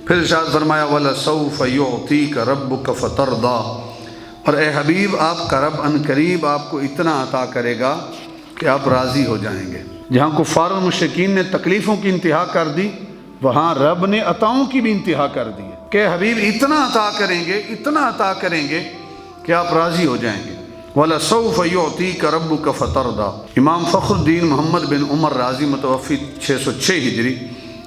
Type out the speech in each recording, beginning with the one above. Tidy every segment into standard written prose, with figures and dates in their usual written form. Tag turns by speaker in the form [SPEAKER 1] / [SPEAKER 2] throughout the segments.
[SPEAKER 1] پھر ارشاد فرمایا وَلَسَوْفَ يُعْطِيكَ رَبُّكَ فَتَرْضَىٰ، اور اے حبیب آپ کا رب ان قریب آپ کو اتنا عطا کرے گا کہ آپ راضی ہو جائیں گے۔ جہاں کفار و مشرکین نے تکلیفوں کی انتہا کر دی، وہاں رب نے عطاؤں کی بھی انتہا کر دی ہے کہ حبیب اتنا عطا کریں گے، اتنا عطا کریں گے کہ آپ راضی ہو جائیں گے۔ وَلَسَوْفَ يُعْطِيكَ رَبُّكَ فَتَرْضَىٰ۔ امام فخر الدین محمد بن عمر رازی متوفی 606 ہجری،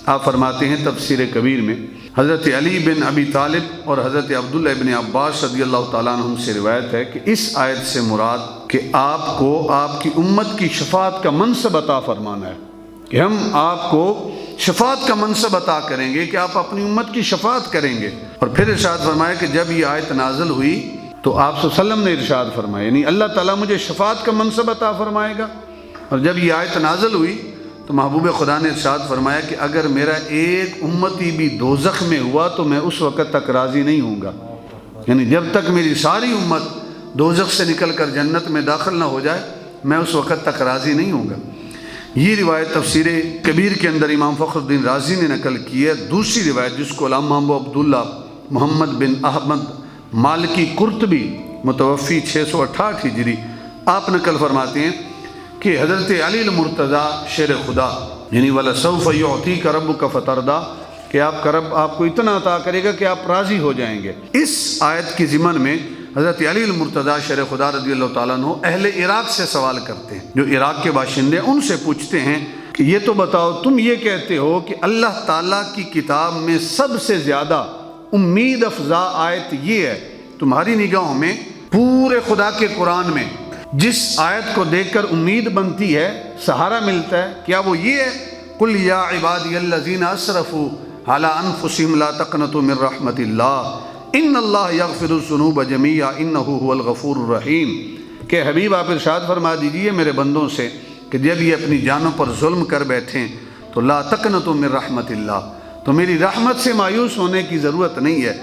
[SPEAKER 1] آپ فرماتے ہیں تفسیر کبیر میں، حضرت علی بن ابی طالب اور حضرت عبداللہ ابن عباس رضی اللہ تعالیٰ عنہم سے روایت ہے کہ اس آیت سے مراد کہ آپ کو آپ کی امت کی شفاعت کا منصب عطا فرمانا ہے، کہ ہم آپ کو شفاعت کا منصب عطا کریں گے کہ آپ اپنی امت کی شفاعت کریں گے۔ اور پھر ارشاد فرمایا کہ جب یہ آیت نازل ہوئی تو آپ صلی اللہ علیہ وسلم نے ارشاد فرمایا، یعنی اللہ تعالیٰ مجھے شفاعت کا منصب عطا فرمائے گا۔ اور جب یہ آیت نازل ہوئی تو محبوب خدا نے ارشاد فرمایا کہ اگر میرا ایک امتی بھی دوزخ میں ہوا تو میں اس وقت تک راضی نہیں ہوں گا، یعنی جب تک میری ساری امت دوزخ سے نکل کر جنت میں داخل نہ ہو جائے میں اس وقت تک راضی نہیں ہوں گا۔ یہ روایت تفسیر کبیر کے اندر امام فخر الدین رازی نے نقل کی ہے۔ دوسری روایت جس کو علامہ ابو عبداللہ محمد بن احمد مالکی قرطبی متوفی 668 ہجری، آپ نقل فرماتے ہیں کہ حضرت علی المرتضیٰ شیر خدا، یعنی وَلَسَوْفَ يُعْطِيكَ رَبُّكَ فَتَرْضَىٰ، کہ آپ کا رب آپ کو اتنا عطا کرے گا کہ آپ راضی ہو جائیں گے۔ اس آیت کی ضمن میں حضرت علی المرتضیٰ شیر خدا رضی اللہ تعالیٰ عنہ اہل عراق سے سوال کرتے ہیں، جو عراق کے باشندے، ان سے پوچھتے ہیں کہ یہ تو بتاؤ، تم یہ کہتے ہو کہ اللہ تعالیٰ کی کتاب میں سب سے زیادہ امید افزا آیت یہ ہے، تمہاری نگاہوں میں پورے خدا کے قرآن میں جس آیت کو دیکھ کر امید بنتی ہے، سہارا ملتا ہے، کیا وہ یہ ہے؟ قُلْ يَا عِبَادِيَ الَّذِينَ أَسْرَفُوا عَلَىٰ أَنفُسِهِمْ لَا تَقْنَطُوا مِن رَحْمَةِ اللَّهِ إِنَّ اللَّهَ يَغْفِرُ الذُّنُوبَ جَمِيعًا إِنَّهُ هُوَ الْغَفُورُ الرَّحِيمُ کہ حبیب آپ ارشاد فرما دیجئے میرے بندوں سے کہ جب یہ اپنی جانوں پر ظلم کر بیٹھیں تو لا تقنطوا من رحمت اللہ، تو میری رحمت سے مایوس ہونے کی ضرورت نہیں ہے۔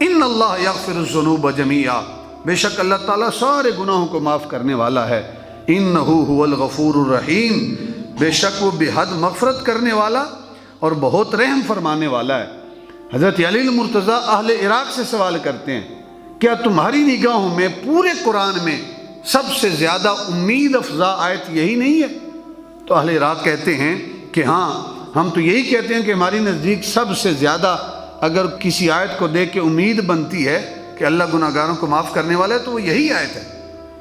[SPEAKER 1] ان اللہ یغفر الذنوب جميعا، بے شک اللہ تعالیٰ سارے گناہوں کو معاف کرنے والا ہے۔ انہ هو الغفور الرحیم، بے شک وہ بے حد مغفرت کرنے والا اور بہت رحم فرمانے والا ہے۔ حضرت علی المرتضیٰ اہل عراق سے سوال کرتے ہیں، کیا تمہاری نگاہوں میں پورے قرآن میں سب سے زیادہ امید افزا آیت یہی نہیں ہے؟ تو اہل عراق کہتے ہیں کہ ہاں، ہم تو یہی کہتے ہیں کہ ہماری نزدیک سب سے زیادہ اگر کسی آیت کو دیکھ کے امید بنتی ہے کہ اللہ گناہگاروں کو معاف کرنے والا ہے تو وہ یہی آیت ہے۔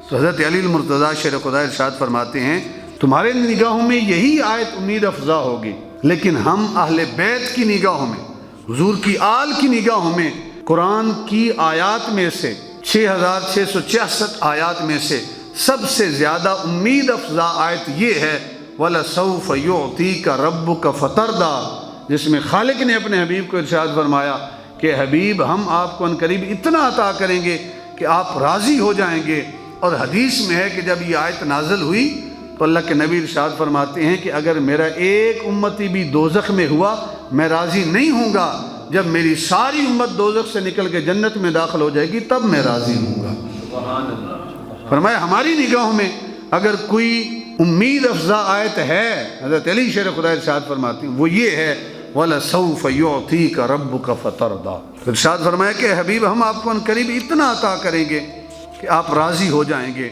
[SPEAKER 1] تو حضرت علی المرتضیٰ شیر خدا ارشاد فرماتے ہیں تمہارے نگاہوں میں یہی آیت امید افزا ہوگی، لیکن ہم اہل بیت کی نگاہوں میں، حضور کی آل کی نگاہوں میں قرآن کی آیات میں سے 6666 آیات میں سے سب سے زیادہ امید افزا آیت یہ ہے وَلَسَوْفَ يُعْطِيكَ رَبُّكَ فَتَرْضَىٰ، جس میں خالق نے اپنے حبیب کو ارشاد فرمایا کہ حبیب ہم آپ کو عنقریب اتنا عطا کریں گے کہ آپ راضی ہو جائیں گے۔ اور حدیث میں ہے کہ جب یہ آیت نازل ہوئی تو اللہ کے نبی ارشاد فرماتے ہیں کہ اگر میرا ایک امتی بھی دوزخ میں ہوا میں راضی نہیں ہوں گا، جب میری ساری امت دوزخ سے نکل کے جنت میں داخل ہو جائے گی تب میں راضی ہوں گا۔ سبحان اللہ۔ فرمایا ہماری نگاہوں میں اگر کوئی امید افزا آیت ہے، حضرت علی شیر خدا ارشاد فرماتے ہیں وہ یہ ہے وَلَسَوْفَ يُعْطِيكَ رَبُّكَ فَتَرْضَىٰ، ارشاد فرمایا کہ حبیب ہم آپ کو عنقریب اتنا عطا کریں گے کہ آپ راضی ہو جائیں گے۔